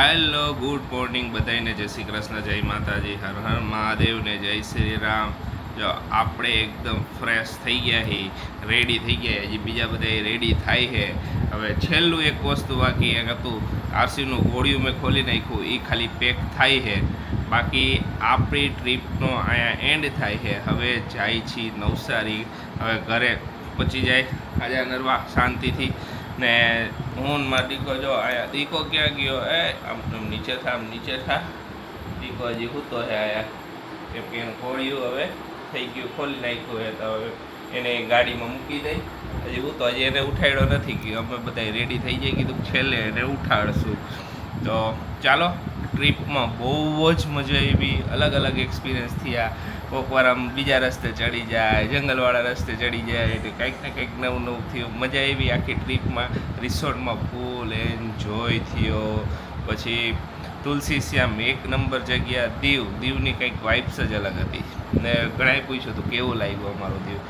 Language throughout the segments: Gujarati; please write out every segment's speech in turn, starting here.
હેલો ગુડ મોર્નિંગ બધાને, જય શ્રી કૃષ્ણ, જય માતાજી, હર હર મહાદેવ ને જય શ્રી રામ. જો આપણે એકદમ ફ્રેશ થઈ ગયા છીએ, રેડી થઈ ગયા. હજી બીજા બધા રેડી થાય છે. હવે છેલ્લું એક વસ્તુ બાકી એક હતું, આરસીનું ગોળિયું મેં ખોલી નાખ્યું, એ ખાલી પેક થાય છે. બાકી આપણી ટ્રીપનો અહીંયા એન્ડ થાય છે. હવે જાય છીએ નવસારી. હવે ઘરે પહોંચી જાય આજે નરવા શાંતિથી. ને હું મારો દીકો જો આયા, દીકો ક્યાં ગયો? આમ નીચે થા દીકો હજી સૂતો છે આયા, કેમ કે એનું ઘોડિયું હવે થઈ ગયું, ખોલી નાખ્યું છે. તો હવે એને ગાડીમાં મૂકી દઈ. હજી સૂતો, હજી એને ઉઠાડ્યો નથી. ગયો અમે બધા રેડી થઈ જાય, કીધું છેલ્લે એને ઉઠાડશું. તો ચાલો, ટ્રીપમાં બહુ જ મજા આવી, અલગ અલગ એક્સપિરિયન્સ થયા. કોઈક વાર આમ બીજા રસ્તે ચડી જાય, જંગલવાળા રસ્તે ચડી જાય, એટલે કંઈક ને કંઈક નવું નવું થયું. મજા આવી આખી ટ્રીપમાં. રિસોર્ટમાં ફૂલ એન્જોય થયો. પછી તુલસી શ્યામ એક નંબર જગ્યા. દીવની કંઈક વાઇબ્સ જ અલગ હતી. ને ઘણાએ પૂછ્યું હતું કેવું લાગ્યું અમારું દીવ.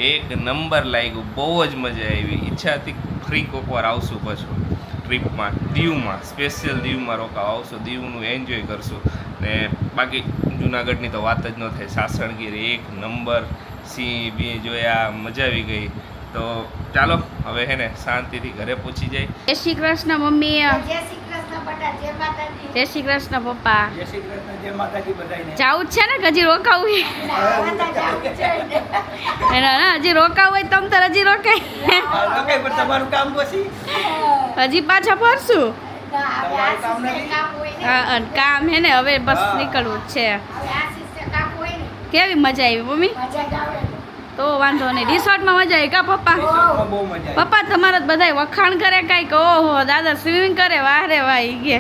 એક નંબર લાગ્યું, બહુ જ મજા આવી. ઈચ્છા હતી ફ્રી કોઈક વાર આવશું પાછું ટ્રીપમાં, દીવમાં સ્પેશિયલ દીવમાં રોકાવા આવશું, દીવનું એન્જોય કરશું. ને બાકી જુનાગઢની તો વાત જ ન થાય. સાસણગીર એક નંબર, સિંહ બી જોયા, મજા આવી ગઈ. તો ચાલો હવે હે ને શાંતિથી ઘરે પહોંચી જાય. જય શ્રી કૃષ્ણ મમ્મી. જય શ્રી કૃષ્ણ બટા, જય માતાજી. જય શ્રી કૃષ્ણ પપ્પા. જય શ્રી કૃષ્ણ, જય માતાજી બધાને. જાવું જ છે ને કે હજી રોકાવું છે? માતા જાવ છે. ના હજી રોકાવું હોય તમ તાર હજી રોકાય. રોકાય પણ તમારું કામ પછી. હજી પાછા ફરશું. ના, હવે આશીષને કામ હોય ને. હા અને કામ હે ને, હવે બસ હા. નીકળવું જ છે. હવે આશીષને કામ હોય ને. કેવી મજા આવી મમ્મી? મજા જ આવે ને. તો વાંધો નહીં. રિસોર્ટમાં મજા આવી કા પપ્પા? રિસોર્ટમાં બહુ મજા આવી. પપ્પા તમારા જ બધાય વખાણ કરે કાંઈક. ઓહો દાદા સ્વિમિંગ કરે, વાહ રે વાહ ઈ કે.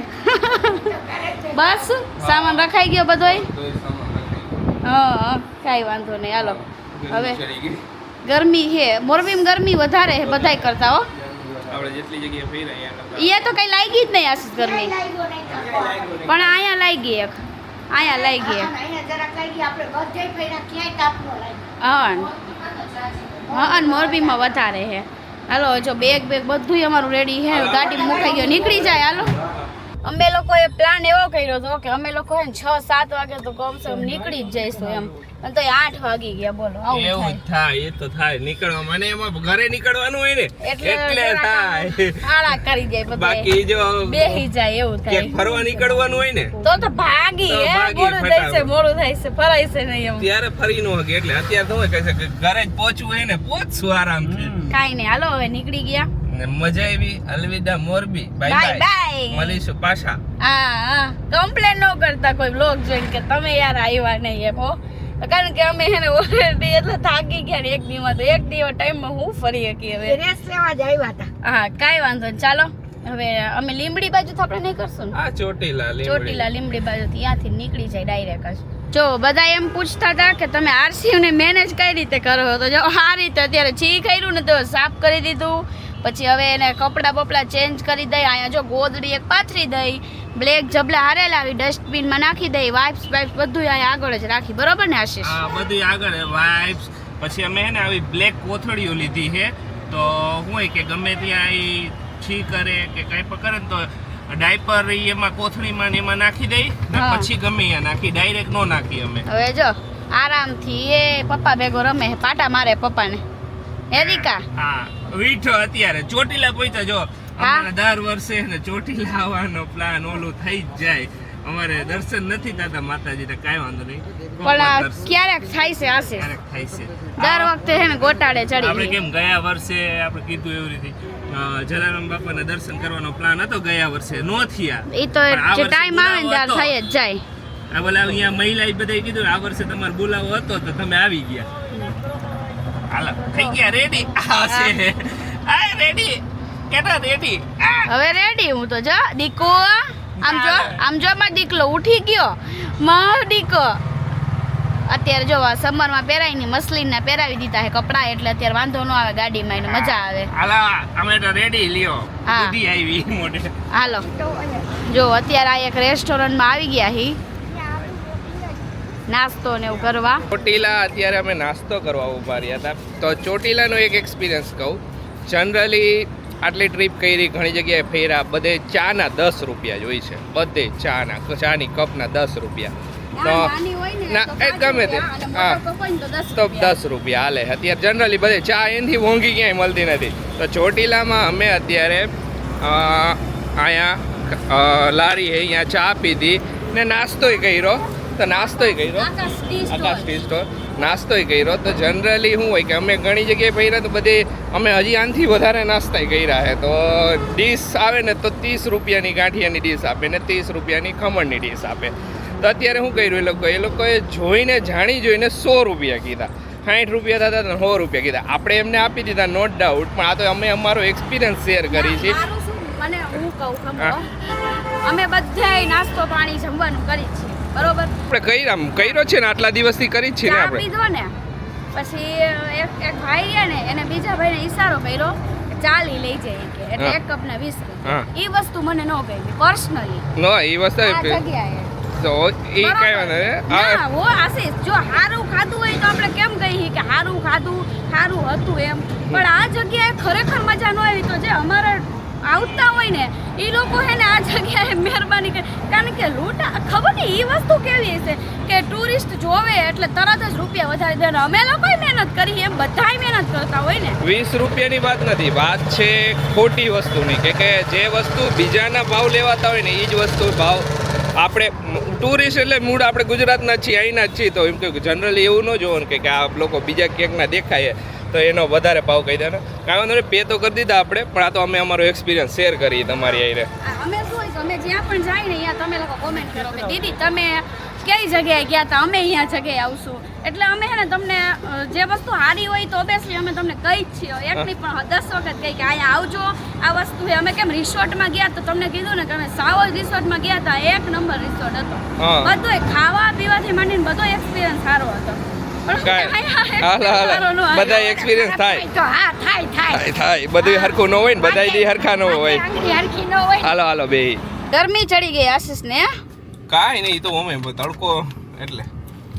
બસ સામાન રખાઈ ગયો બધોય. હા કાંઈ વાંધો નહીં. હાલો હવે ગરમી છે મોરબીમાં, ગરમી વધારે છે બધાય કરતા હો. આપણે જેટલી જગ્યાએ ફર્યા એ તો કઈ લાગી જ નહીં આશીષ ગરમી, લાગ્યો નહીં તો. પણ અહીંયા લાગી એક, અહીંયા લાગી એક. અહીંયા જરાક લાગી. આપણે બધે ફર્યા, ક્યાંય તાપ ન લાગ્યો. હા અને મોરબીમાં વધારે છે. હાલો જો બેગ બધું અમારું રેડી છે, ગાડી મુકાઈ ગયો, નીકળી જાય. હાલો અમે લોકોએ પ્લાન એવો કર્યો હતો કે અમે લોકો હે ને 6-7 વાગે તો કમસે કમ નીકળી જ જઈશું એમ, અને તો 8 વાગી ગયા. બોલો આવું એવું જ થાય. એ તો થાય નીકળવા, મને એમાં ઘરે નીકળવાનું હોય ને એટલે થાય. આળા કરી જાય બધા, બાકી જો બેહી જાય એવું થાય. ક્યાંક ફરવા નીકળવાનું હોય ને તો ભાગી તો હે, ભાગી મોડું થાય છે, ફટાફટ. મોડું થાય છે, ફરાય છે નહીં એમ. ત્યારે ફરી નો હગે. એટલે અત્યારે તો કહે છે કે ઘરે જ પહોંચવું હોય ને, પહોંચશું આરામથી. કાઈ નહીં. હાલો હવે નીકળી ગયા. ને મજા આવી. અલવિદા Morbi, bye bye bye, bye. મળીશું પાછા. હા કમ્પ્લેન ન કરતા કોઈ બ્લોગ જોઈને કે તમે યાર આવ્યા નહીં એમ હો. કારણ કે અમે એને ઓલરેડી એટલે થાકી ગયા ને એક દિવસ, તો એક દિવસ ટાઈમમાં હું ફરી શકી હવે. રેસ લેવા જ આવ્યા હતા. હા કાંઈ વાંધો નહીં. ચાલો હવે અમે લીંબડી બાજુ તો આપણે નહીં કરશું ને? આ ચોટીલા ચોટીલા લીંબડી બાજુ ત્યાંથી નીકળી જાય ડાયરેક્ટ જ. જો બધા એમ પૂછતા હતા કે તમે આરસીયુ ને મેનેજ કઈ રીતે કરો, તો જો આ રીતે અત્યારે છી કર્યું ને તો સાફ કરી દીધું. પછી હવે એને કપડાં બપડા ચેન્જ કરી દઈ. અહીંયા જો ગોદડી એક પાથરી દઈ, બ્લેક જબલા હારે લાવી ડસ્ટબિનમાં નાખી દઈ, વાઇપ્સ બધું અહીંયા આગળ જ રાખી. બરોબર ને આશીષ? હા બધી આગળ વાઇપ્સ. પછી અમે હે ને આવી બ્લેક કોથળીઓ લીધી છે. તો શું હોય કે ગમે ત્યાં ઈ છી કરે કે કંઈ પણ કરે ને તો ડાયપર એમાં કોથળીમાં ને એમાં નાખી દઈ ને હા. પછી ગમે ત્યાં નાખી, ડાયરેક્ટ નો નાખી અમે. હવે જો આરામથી એ પપ્પા ભેગો રમે, પાટા મારે પપ્પાને. હે દીકા? હા વીઠો અત્યારે ચોટીલા પહોંચ્યા. જો અમારે દર વર્ષે ને ચોટીલા આવવાનો પ્લાન ઓલું થઈ જ જાય. અમારે દર્શન નથી થતા માતાજીને, કાંઈ વાંધો નહીં, પણ આ ક્યારેક થાય છે આશીષ, ક્યારેક થાય છે. દર વખતે હે ને ગોટાળે આપણે ચડી કેમ ગયા વર્ષે આપણે કીધું એવી રીતે જલારામ બાપાના દર્શન કરવાનો પ્લાન હતો ગયા વર્ષે, નો થયા. એ તો પણ આ જે વર્ષે ટાઈમ આવે ને ત્યારે બોલાવો થઈ જ જાય. આ બોલા અહીંયા મહિલાએ બધાએ કીધું આ વર્ષે તમારે બોલાવો હતો તો તમે આવી ગયા. હાલો થઈ ગયા રેડી. આ છે આ રેડી, કેટા રેડી. હવે રેડી હું તો જો દીકો. આમ જો મારો દીકલો ઉઠી ગયો, મારો દીકો. અત્યારે જો સમરમાં પહેરાય ની મસલીનના પહેરાવી દીધા છે કપડા, એટલે અત્યારે વાંધો ન આવે, ગાડીમાં એને મજા આવે. હાલા અમે તો રેડી લ્યો. હા. દૂધી આવી મોઢે. હાલો જો અત્યારે આ એક રેસ્ટોરન્ટમાં આવી ગયા હી નાસ્તો ને એવું કરવા. ચોટીલા અત્યારે અમે નાસ્તો કરવા ઉભા રહ્યા હતા. તો ચોટીલાનો એક એક્સપિરિયન્સ કહું. જનરલી આટલી ટ્રીપ કરી, ઘણી જગ્યાએ ફેર્યા, બધે ચાના 10 રૂપિયા જ હોય છે, બધે ચાની કપના 10 રૂપિયા. તો ના એ ગમે તે હા તો 10 રૂપિયા હાલે. અત્યારે જનરલી બધે ચા એનાથી મોંઘી ક્યાંય મળતી નથી. તો ચોટીલામાં અમે અત્યારે અહીંયા લારી હે અહીંયા ચા પીધી ને નાસ્તોય કર્યો. તો નાસ્તોય કર્યો આકાશ ટી સ્ટોર નાસ્તોય કર્યો. તો જનરલી શું હોય કે અમે ઘણી જગ્યાએ પહેર્યા તો બધે અમે હજી આનાથી વધારે નાસ્તાય કર્યા છે. તો ડીશ આવે ને તો 30 રૂપિયાની ગાંઠિયાની ડીશ આપે ને 30 રૂપિયાની ખમણની ડીશ આપે. તો અત્યારે શું કર્યું એ લોકોએ જોઈને જાણી જોઈને 100 રૂપિયા કીધા. 60 રૂપિયા થતા તો 100 રૂપિયા કીધા. આપણે એમને આપી દીધા નો ડાઉટ, પણ આ તો અમે અમારો એક્સપિરિયન્સ શેર કરી છે. મને હું કહું ખબર, અમે બધાય નાસ્તો પાણી જમવાનું કરી છે બરોબર. આપણે કર્યો છે ને આટલા દિવસથી કરી જ છે ને આપણે. પીધો ને પછી એક ભાઈ રહ્યા ને એને બીજા ભાઈને ઈશારો કર્યો કે ચાલી લઈ જાય કે એટલે એક કપ ના 20 રૂપિયા. એ વસ્તુ મને ન ગમી પર્સનલી. નો એ વસ્તુ આ જગ્યાએ તો એ કઈ વાંધો ના હો આશીષ, જો હારું ખાધું હોય તો આપણે કેમ કહીએ કે હારું ખાધું હારું હતું એમ, પણ આ જગ્યાએ ખરેખર મજા ન આવી. તો જે અમારે આવતા હોય ને એ લોકો હે ને આ જગ્યાએ મહેરબાની કરે, કારણ કે લૂંટા ખબર નહીં એ વસ્તુ કેવી છે કે ટુરિસ્ટ જોવે એટલે તરત જ રૂપિયા વધારી દે. અમે લોકોય મહેનત કરી એમ બધાય મહેનત કરતા હોય ને. 20 રૂપિયાની વાત નથી, વાત છે ખોટી વસ્તુની કે જે વસ્તુ બીજાના ભાવ લેવાતા હોય ને એ જ વસ્તુ ભાવ આપણે ટુરિસ્ટ એટલે મૂળ આપણે ગુજરાતના છીએ, અહીંના જ છીએ. તો એમ કે જનરલી એવું ન જોવાનું કે આ લોકો બીજા ક્યાંકના દેખાય તો એનો વધારે ભાવ કહી દે ને. કાંઈ વાંધો નહીં, પે તો કરી દીધા આપણે, પણ આ તો અમે અમારો એક્સપિરિયન્સ શેર કરી તમારી આઈને. અમે શું હોય તમે જ્યાં પણ જાય ને ત્યાં તમે લોકો કોમેન્ટ કરો કે દીદી તમે કઈ જગ્યાએ ગયા હતા, અમે અહીંયા જગ્યાએ આવશું. એટલે અમે હે ને તમને જે વસ્તુ સારી હોય તો ઓબ્વિયસલી અમે તમને કહી જ છીએ, એકની પણ 10 વખત કહી કે અહીંયા આવજો આ વસ્તુ છે. અમે કેમ રિસોર્ટમાં ગયા તો તમને કીધું ને કે અમે સાવલ રિસોર્ટમાં ગયા હતા, 1 નંબર રિસોર્ટ હતો. બધું ખાવા પીવાથી માંડીને બધો એક્સપિરિયન્સ સારો હતો. બધા એક્સપિરિયન્સ થાય બધું હરખું ન હોય ને, બધા હરખા ન હોય. હાલો બે ગરમી ચડી ગઈ આશીષ ને. કાંઈ નહીં, તો અમે તડકો એટલે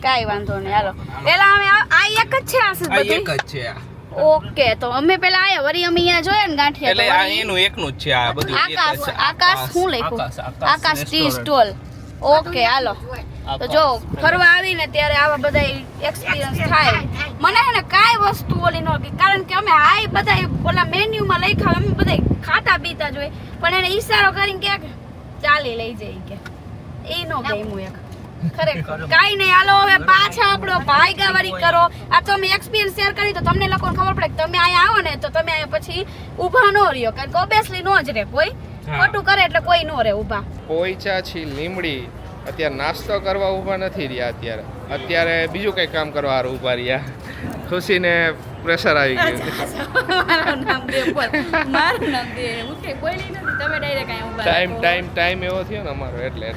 કાંઈ વાંધો નહીં. હાલો પેલા અમે આ એક જ છે આશીષ, બધી એક જ છે. ઓકે તો અમે પેલા આયા વરી અમે અહીંયા જોયા ને ગાંઠિયા, એટલે આ એનું એકનું જ છે. આ બધું આકાશ શું લખ્યું? આકાશ ટી સ્ટોલ. ઓકે હાલો. તો જો ફરવા આવીને ત્યારે આવા બધા એક્સપિરિયન્સ થાય. મને હે ને કાંઈ વસ્તુ ઓલી ન ગઈ, કારણ કે અમે આ બધા ઓલા મેન્યુમાં લખ્યા અમે બધા ખાતા પીતા જોઈએ, પણ એને ઈશારો કરીને કે ચાલી લઈ જાય કે એ ન ગમ્યું એક ખરેખર. કાંઈ નહીં, હાલો હવે પાછા આપણો ભાઈગાવારી કરો. આ તો અમે એક્સપિરિયન્સ શેર કરી તો તમને લોકોને ખબર પડે કે તમે અહીંયા આવો ને તો તમે અહીંયા પછી ઊભા ન રહ્યો, કારણ કે ઓબ્વિયસલી નો જ રહે કોઈ, ખોટું કરે એટલે કોઈ ન રહે ઊભા. પોઈચા છી લીમડી અત્યારે નાસ્તો કરવા ઊભા નથી રહ્યા, અત્યારે બીજું કંઈ કામ કરવા હારું ઊભા રહ્યા. ખુશીને પ્રેશર આવી ગયું. મારું નામ દે હું કઈ બોલી નથી, તમે ડાયરેક્ટ અહીંયા ઊભા. ટાઈમ એવો થયો ને અમારો એટલે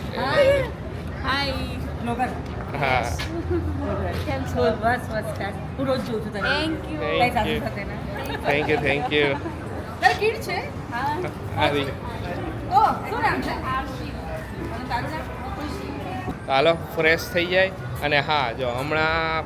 હા. Thank you. હાલો ફ્રેશ થઈ જાય. અને હા જો હમણાં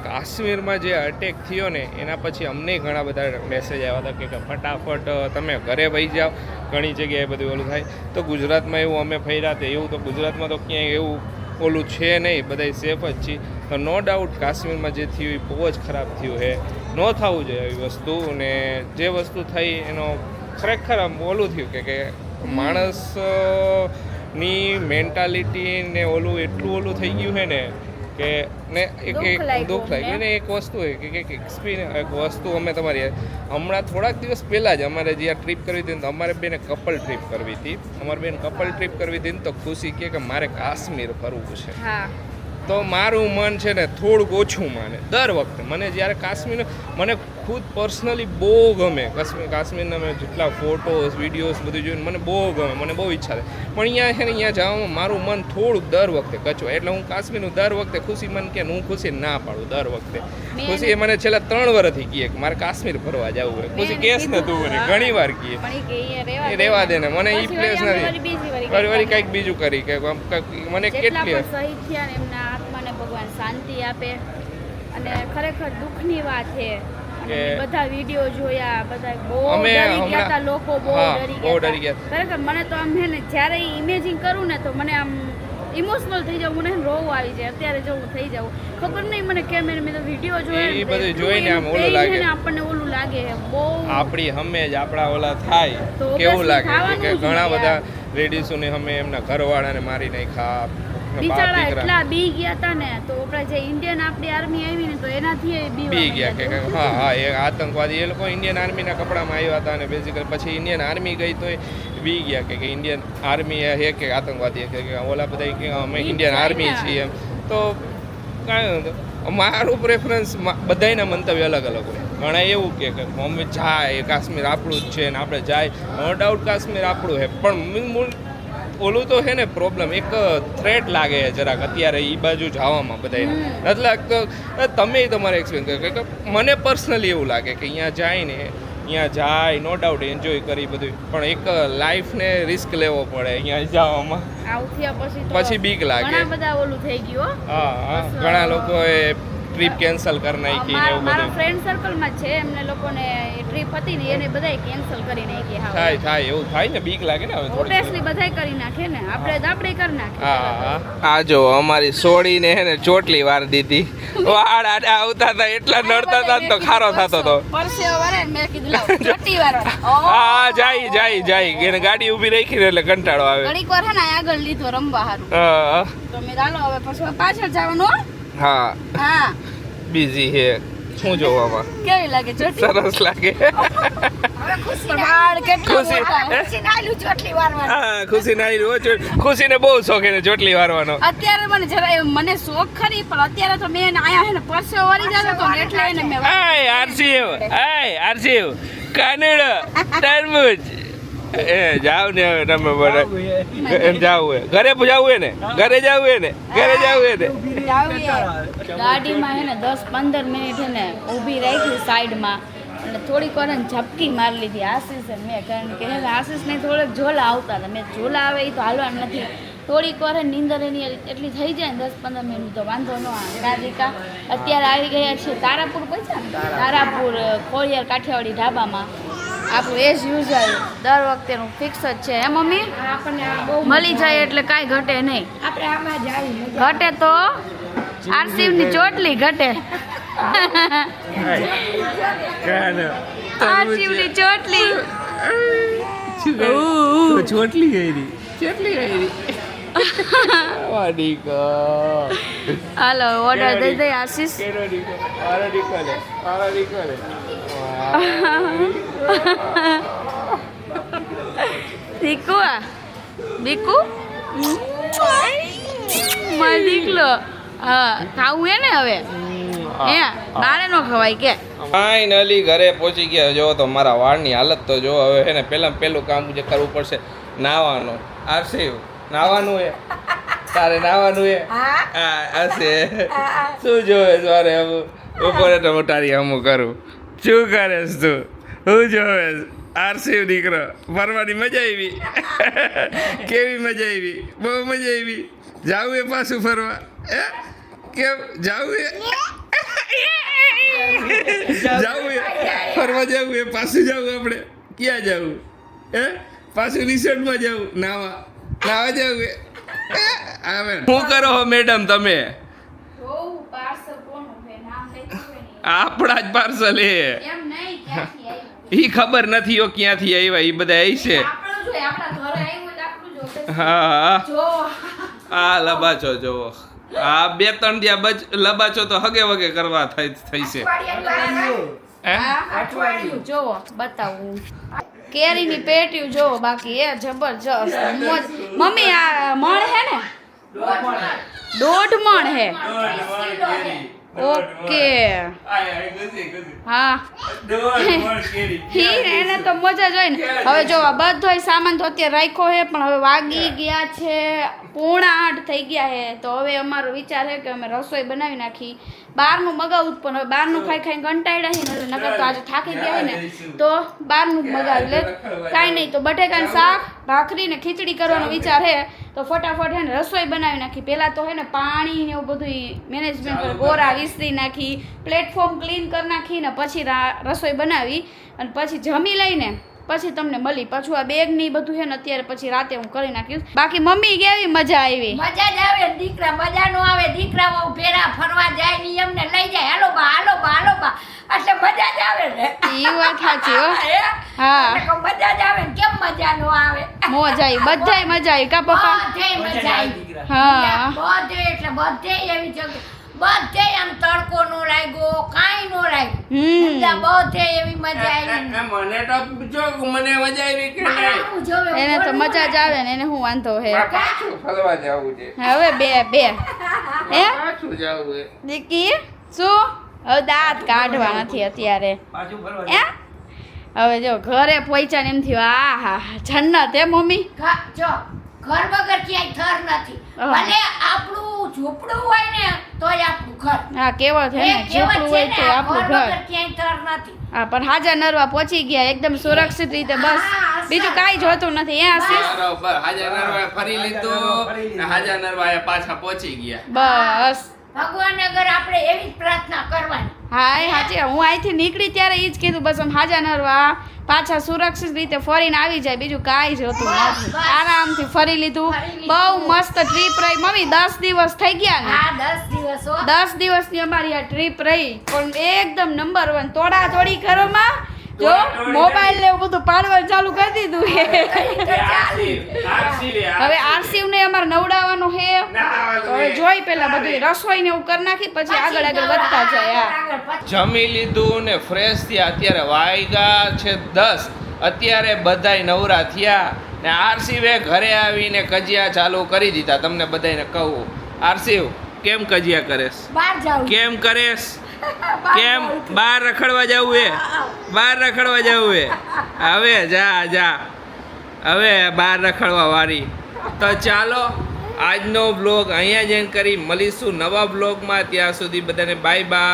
કાશ્મીરમાં જે અટેક થયો ને એના પછી અમને ઘણા બધા મેસેજ આવ્યા હતા કે ફટાફટ તમે ઘરે વહી જાઓ, ઘણી જગ્યાએ બધું ઓલું થાય. તો ગુજરાતમાં એવું અમે ફર્યા હતા, એવું તો ગુજરાતમાં તો ક્યાંય એવું ઓલું છે નહીં, બધા સેફ જ છીએ. તો નો ડાઉટ કાશ્મીરમાં જે થયું એ બહુ જ ખરાબ થયું છે, ન થવું જોઈએ એવી વસ્તુ. ને જે વસ્તુ થઈ એનો ખરેખર આમ ઓલું થયું કે માણસ ની મેન્ટાલિટી ને ઓલું એટલું ઓલું થઈ ગયું છે ને કે ને એક દુઃખ લાગ્યું ને. એક વસ્તુ કે એક્સપિરિયન્સ એક વસ્તુ અમે તમારી હમણાં થોડાક દિવસ પહેલાં જ અમારે જ્યાં ટ્રીપ કરવી હતી તો અમારે બેને કપલ ટ્રીપ કરવી હતી. અમારે બેન કપલ ટ્રીપ કરવી હતી ને તો ખુશી કે મારે કાશ્મીર ફરવું છે. તો મારું મન છે ને થોડુંક ઓછું માને દર વખતે. મને જ્યારે કાશ્મીર મને ખુદ પર્સનલી બહુ ગમે કાશ્મીરના મેં જેટલા ફોટોસ વિડીયોઝ બધું જોઈને મને બહુ ગમે, મને બહુ ઈચ્છા થાય. પણ અહીંયા છે ને અહીંયા જવામાં મારું મન થોડુંક દર વખતે કચવાય. એટલે હું કાશ્મીરનું દર વખતે ખુશી મન કે હું ખુશી ના પાડું દર વખતે. ખુશી મને છેલ્લા 3 વર્ષથી કહે કે મારે કાશ્મીર ફરવા જવું હોય. ખુશી કેસ ને તું મને ઘણી વાર કહે એ રહેવા દે ને મને એ પ્લેસ નથી, વળી કંઈક બીજું કરી કે મને કેટલી ભગવાન શાંતિ આપે. અને ખરેખર દુઃખની વાત છે કે બધા વિડીયો જોયા, બધા બહુ અમે ડરી ગયા હમણાં- હતા, લોકો બહુ હા, ડરી બહુ ગયા ડરી હતા. ખરેખર મને તો આમ છે ને જ્યારે ઇમેજિન કરું ને તો મને આમ ઇમોશનલ થઈ જાઉં, મને રોવું આવી જાય. અત્યારે જો હું થઈ જાઉં, ખબર નહીં મને કેમ, મેં તો વિડીયો જોયા એ બધું જોઈને આમ ઓલું લાગે. આપણને ઓલું લાગે બહુ. આપણી હમે જ આપણા ઓલા થાય તો કેવું obviously લાગે થવાનું કે જ ને ઘણા બધા યાર. લેડીઝોને અમે એમના ઘરવાળાને મારી નાખ્યા, બાપ બિચારા દીકરા એટલા બી ગયા હતા ને, તો આપણે જે ઇન્ડિયન આપણી આર્મી આવી ને તો એનાથી એ બી ગયા કે હા હા એ આતંકવાદી એ લોકો ઇન્ડિયન આર્મીના કપડામાં આવ્યા હતા અને બેઝિકલી પછી ઇન્ડિયન આર્મી ગઈ તો બી ગયા કે ઇન્ડિયન આર્મી હે કે આતંકવાદી કે ઓલા બધા કે અમે ઇન્ડિયન આર્મી છીએ એમ. તો કાંઈ નહોતું. મારું પ્રેફરન્સ બધાના મંતવ્ય અલગ અલગ હોય. ઘણા એવું કે અમે જાય કાશ્મીર આપણું જ છે ને આપણે જાય, નો ડાઉટ કાશ્મીર આપણું છે, પણ ઓલું તો છે ને પ્રોબ્લેમ એક થ્રેટ લાગે છે જરાક અત્યારે એ બાજુ જવામાં બધાને નથી લાગતો. તમે તમારે એક્સપિરિયન્સ કે મને પર્સનલી એવું લાગે કે અહીંયા જાય ને અહીંયા જાય નો ડાઉટ એન્જોય કરી બધું, પણ એક લાઈફને રિસ્ક લેવો પડે અહીંયા જવામાં. આવું થયા પછી બીક લાગે. ઘણા બધા ઓલું થઈ ગયું હો. હા હા ઘણા લોકોએ ટ્રીપ કેન્સલ કરી નાખી ને એવું મારા બધું ફ્રેન્ડ સર્કલમાં છે, એમને લોકોને ટ્રીપ હતી ને એને બધાય કેન્સલ કરી નાખી. હા થાય થાય એવું થાય ને બીક લાગે ને હવે થોડી. ઓબ્વિયસલી બધાય કરી નાખે ને, આપણે કરી નાખે. હા આ જો અમારી સોડીને હે ને ચોટલી વાર દીધી, વાળ આડા આવતા હતા એટલા નડતા હતા ને તો ખારો થતો હતો. પરસેવો વારે મેં કીધું લાવ ચોટી વારવા. હા જાય એને ગાડી ઊભી રાખી ને એટલે કંટાળો આવે. ઘડીક વાર હે ને આગળ લીધો રમવા હારું, હા તો મેં ચાલો હવે પછી પાછળ જવાનું હો. હા હા બીઝી હે શું જોવામાં કેવી લાગે ચોટી? સરસ લાગે. હવે ખુશી વાળ કેટલા ખુશી. મોટા. ખુશી નાયલું ચોટલી વારવાનું. હા ખુશી ના ખુશીને બહુ શોખ એને ચોટલી વારવાનો. અત્યારે મને જરા મને શોખ ખરી, પણ અત્યારે તો મેં આયા હે ને પરસેવો વળી જતો તો ને એટલે એને મેં આરસીવ કાનડો તરબૂચ એ જાવ ને હવે તમે બધા એમ જાવું હે ઘરે જાવું હે ને ઘરે જાવું હે ને ગાડીમાં હે ને 10-15 મિનિટ હે ને ઊભી રાખી સાઈડમાં અને થોડીક વાર એને ઝપકી મારી લીધી આશીષે મેં, કારણ કે હે ને આશીષને થોડોક ઝોલા આવતા હતા. મેં ઝોલા આવે એ તો હાલવાનું નથી, થોડીક વાર નીંદર એની એટલી થઈ જાય ને 10-15 મિનિટ તો વાંધો ન આવે. રાધિકા અત્યારે આવી ગયા છે તારાપુર, પૈસા તારાપુર ખોડિયાર કાઠિયાવાડી ઢાબામાં. આપણું એઝ યુઝ્યુઅલ દર વખતેનું ફિક્સ જ છે હે મમ્મી? આપણને આ બહુ મળી જાય એટલે કાંઈ ઘટે નહીં. આપણે આમાં જ આવી મજા. ઘટે તો આરસીવની ચોટલી ઘટે. આરસીવની ચોટલી. ચોટલી ગઈ હાલો ઓર્ડર દઈ દઈ આશીષ. દીકુ દીકુ મારો દીકલો. હા ખાવું હે ને હવે? હે બારે નો ખવાય કે? ફાઇનલી ઘરે પહોંચી ગયા. જો તો મારા વાળની હાલત તો જો હવે હે ને પહેલું કામ જે કરવું પડશે નાવાનું. આરસીવ નાવાનું હે તારે નાવાનું હે? હા હશે શું જોવે મારે ઉપર તો મોટારી હમું કરું. શું કરેસ તું? શું જોવે? આરસીવ દીકરો ફરવાની મજા આવી. કેવી મજા આવી? બહુ મજા આવી. જાવું એ પાછું ફરવા? કેમ જાવું એ? જાવું એ ફરવા જવું એ પાછું જવું આપણે ક્યાં જવું હે? પાછું રિસોર્ટમાં જવું નાવા જવું એ આવે. શું કરો હો મેડમ તમે? આપણા જ પાર્સલ એ ઈ ખબર નથી હો ક્યાંથી આવ્યા. ઈ બધા આવી છે. હા આ લબાચો જોવો. આ 2-3 દિયા લબાચો તો હગે વગે કરવા થઈ છે. જોવો બતાવું કેરીની પેટીયું જોવો, બાકી એ જબરજસ્ત મમ્મી. આ મણ હે ને 1.5 મણ હે? ઓકે હા એને તો મજા જ હોય ને. હવે જો બધોય સામાન તો અત્યારે રાખ્યો છે, પણ હવે વાગી ગયા છે 7:45 થઈ ગયા છે. તો હવે અમારો વિચાર છે કે અમે રસોઈ બનાવી નાખી. બહારનું મગાવું પણ હવે બહારનું ખાઈ કંટાળ્યા છે ને, નકર તો આજે થાકી ગયા હોય ને તો બહારનું જ મગાવી લે. કાંઈ નહીં તો બટેકાનું શાક ભાખરી ને ખીચડી કરવાનો વિચાર છે. તો ફટાફટ હે ને રસોઈ બનાવી નાખી. પહેલાં તો હે ને પાણી ને એવું બધું મેનેજમેન્ટ પર ગોરા વિસરી નાખી, પ્લેટફોર્મ ક્લીન કરી નાખી ને પછી રસોઈ બનાવી અને પછી જમી લઈને પછી તમને મળી. પાછું આ બેગ ની બધું છે ને અત્યારે પછી રાતે હું કરી નાખીશ. બાકી મમ્મી કેવી મજા આવી? મજા જ આવે ને દીકરા, મજા નો આવે? દીકરાઓ ભેરા ફરવા જાય ને એમને લઈ જાય, હાલો બા હાલો બા હાલો બા, એટલે મજા જ આવે ને. એ વાત સાચી હો. હે? હા. એટલે કહું મજા જ આવે ને, કેમ મજા નો આવે? મોજ આવી, બધાય મજા આવી કા પપ્પા? બધેય મજા આવી. દીકરા. હા બધે એટલે બધે એવી જગ્યા, બધે આમ તડકો નો લાગ્યો, કાંઈ નો લાગ્યું. બધે એવી મજા આવી. મને તો પૂછો મને મજા આવી કે નહીં? મારાનું જોવે એને તો બોલવું મજા જ આવે ને, એને શું વાંધો હે? પાછું ફરવા જવું છે. હવે બે હે પાછું જવું છે. દીકી શું હવે દાંત કાઢવા નથી અત્યારે પાછું ફરવા હે? હવે જો ઘરે પહોંચ્યા ને એમ થયું આ હા જન્નત હે મમ્મી. જો ઘર વગર ક્યાંય થર નથી. ભલે આપણું ઝૂંપડું હોય ને તોય આપણું ઘર. હા કહેવત હે ને, એ કહેવત ઝૂંપડું છે હોય ને, તો આપણું ઘર ઘર. વગર ક્યાંય થર નથી. હા પણ હાજા નરવા પહોંચી ગયા એકદમ સુરક્ષિત રીતે, બસ હા, બીજું કાંઈ જોતું નથી. એ આશીષ બરોબર હાજા નરવાએ ફરી લીધું ને હાજા નરવાએ પાછા પહોંચી ગયા. બસ ભગવાન અગર આપણે એવી જ પ્રાર્થના કરવાની. હા એ સાચી. હું અહીંથી નીકળી ત્યારે એ જ કીધું બસ આમ હાજા નરવા પાછા સુરક્ષિત રીતે ફરીને આવી જાય, બીજું કાંઈ જોતું નથી. બસ. આરામથી ફરી લીધું. ફરી લીધું. બહુ મસ્ત ટ્રીપ રહી મમ્મી. 10 દિવસ થઈ ગયા ને. હા 10 દિવસો 10 દિવસની અમારી આ ટ્રીપ રહી પણ એકદમ નંબર 1. તોડા તોડી કરવામાં જો મોબાઈલ ને એવું બધું પાડવાનું ચાલુ કરી દીધું હવે આરસીવ ને અમારે નવડાવવાનો હે તો હવે જોઈ પેલા બધું રસોઈ ને એવું કરી નાખી પછી આગળ વધતા જાય. હા જમી લીધું ને ફ્રેશ થયા. અત્યારે વાગ્યા છે 10. અત્યારે બધાય નવરા થયા ને આરસીવે ઘરે આવીને કજિયા ચાલુ કરી દીધા. તમને બધાને કહું આરસીવ કેમ કજિયા કરેશ? બહાર જાવ. કેમ કરેશ? કેમ બહાર રખડવા જવું હે? બહાર રખડવા જવું હે? હવે જા હવે બહાર રખડવા વાળી. તો ચાલો આજનો બ્લોગ અહીંયા જ એન્ડ કરી મળીશું નવા બ્લોગમાં. ત્યાં સુધી બધાને બાય બાય.